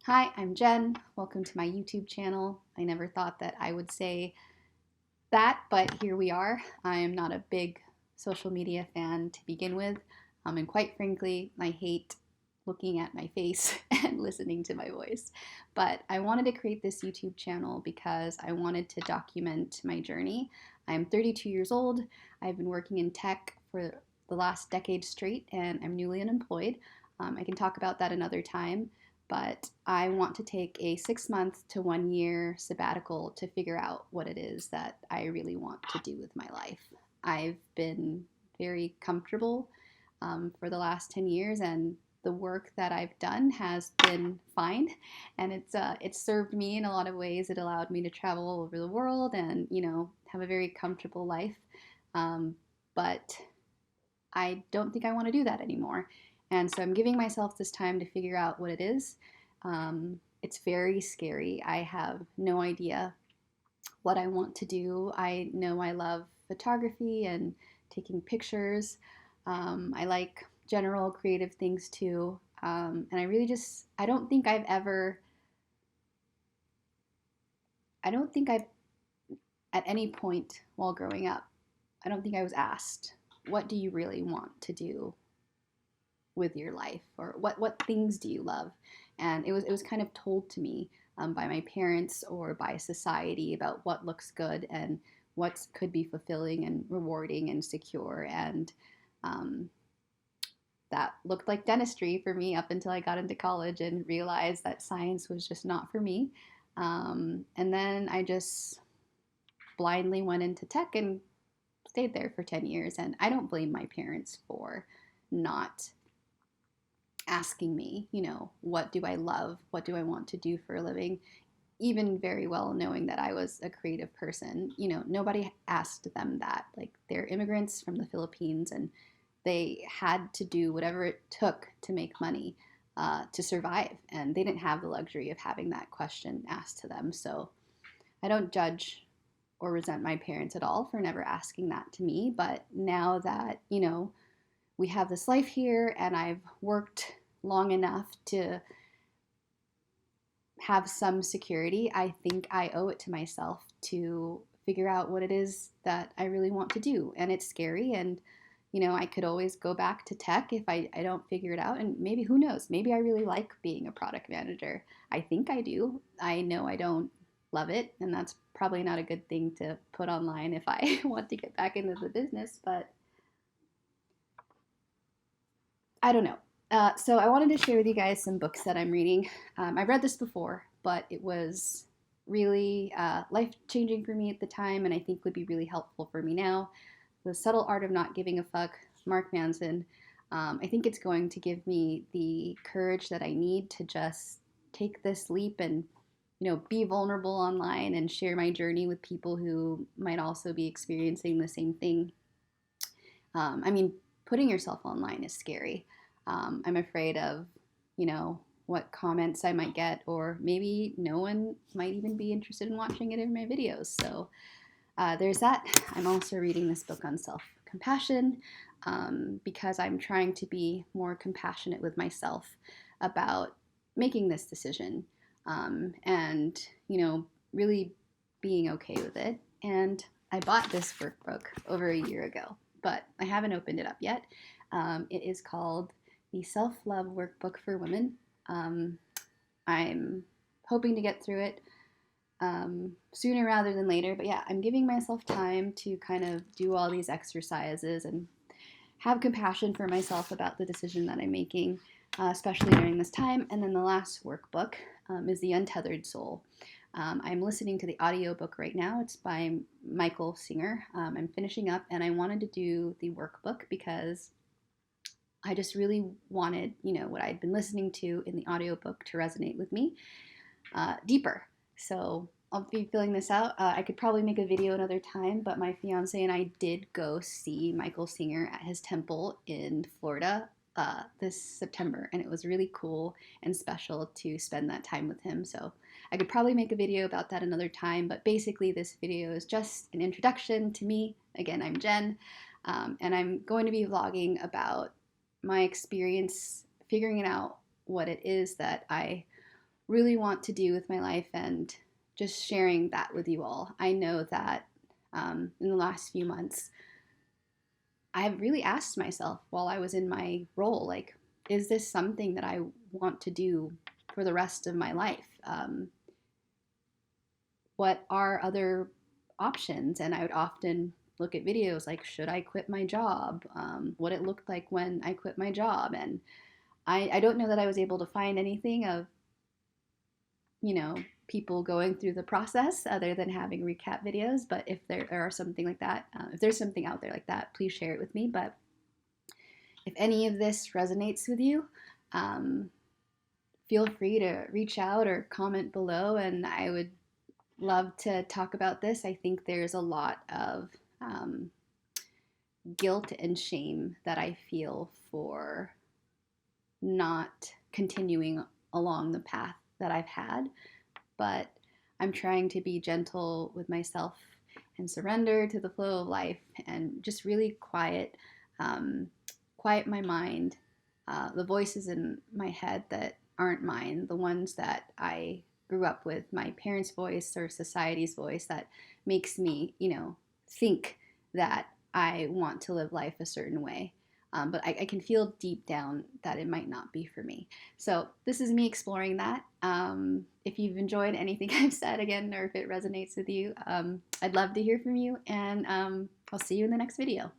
Hi, I'm Jen. Welcome to my YouTube channel. I never thought that I would say that, but here we are. I am not a big social media fan to begin with, and quite frankly, I hate looking at my face and listening to my voice. But I wanted to create this YouTube channel because I wanted to document my journey. I'm 32 years old. I've been working in tech for the last decade straight, and I'm newly unemployed. I can talk about that another time, but I want to take a 6 month to 1 year sabbatical to figure out what it is that I really want to do with my life. I've been very comfortable for the last 10 years, and the work that I've done has been fine, and it's served me in a lot of ways. It allowed me to travel all over the world and have a very comfortable life. But I don't think I want to do that anymore. And so I'm giving myself this time to figure out what it is. It's very scary. I have no idea what I want to do. I know I love photography and taking pictures. I like general creative things too. And I don't think I don't think I've, at any point while growing up, I don't think I was asked, what do you really want to do with your life, or what things do you love? And it was kind of told to me by my parents or by society about what looks good and what could be fulfilling and rewarding and secure. And um, that looked like dentistry for me up until I got into college and realized that science was just not for me. And then I just blindly went into tech and stayed there for 10 years. And I don't blame my parents for not asking me, what do I love? What do I want to do for a living? Even very well knowing that I was a creative person, nobody asked them that. Like, they're immigrants from the Philippines, and they had to do whatever it took to make money to survive. And they didn't have the luxury of having that question asked to them. So I don't judge or resent my parents at all for never asking that to me. But now that, we have this life here and I've worked long enough to have some security, I think I owe it to myself to figure out what it is that I really want to do. And it's scary. And, I could always go back to tech if I don't figure it out. And maybe, who knows, maybe I really like being a product manager. I think I do. I know I don't love it. And that's probably not a good thing to put online if I want to get back into the business. But I don't know. So I wanted to share with you guys some books that I'm reading. I read this before, but it was really life changing for me at the time, and I think would be really helpful for me now. The Subtle Art of Not Giving a Fuck, Mark Manson. I think it's going to give me the courage that I need to just take this leap and be vulnerable online and share my journey with people who might also be experiencing the same thing. I mean, putting yourself online is scary. I'm afraid of, what comments I might get, or maybe no one might even be interested in watching it in my videos. So there's that. I'm also reading this book on self compassion because I'm trying to be more compassionate with myself about making this decision and, really being okay with it. And I bought this workbook over a year ago, but I haven't opened it up yet. It is called the Self-Love Workbook for Women. I'm hoping to get through it sooner rather than later. But yeah, I'm giving myself time to kind of do all these exercises and have compassion for myself about the decision that I'm making, especially during this time. And then the last workbook is The Untethered Soul. I'm listening to the audiobook right now. It's by Michael Singer. I'm finishing up, and I wanted to do the workbook because I just really wanted, what I'd been listening to in the audiobook to resonate with me deeper. So I'll be filling this out. I could probably make a video another time, but my fiance and I did go see Michael Singer at his temple in Florida this September, and it was really cool and special to spend that time with him. So I could probably make a video about that another time, but basically this video is just an introduction to me. Again, I'm Jen, and I'm going to be vlogging about my experience figuring it out what it is that I really want to do with my life, and just sharing that with you all. I know that in the last few months, I've really asked myself while I was in my role, like, is this something that I want to do for the rest of my life? What are other options? And I would often look at videos like, should I quit my job? What it looked like when I quit my job. And I don't know that I was able to find anything of, people going through the process other than having recap videos. But if there are something like that, if there's something out there like that, please share it with me. But if any of this resonates with you, um, feel free to reach out or comment below, and I would love to talk about this. I think there's a lot of guilt and shame that I feel for not continuing along the path that I've had, but I'm trying to be gentle with myself and surrender to the flow of life, and just really quiet my mind, the voices in my head that aren't mine, the ones that I grew up with, my parents' voice or society's voice that makes me, think that I want to live life a certain way. But I can feel deep down that it might not be for me. So this is me exploring that. If you've enjoyed anything I've said again, or if it resonates with you, I'd love to hear from you, and I'll see you in the next video.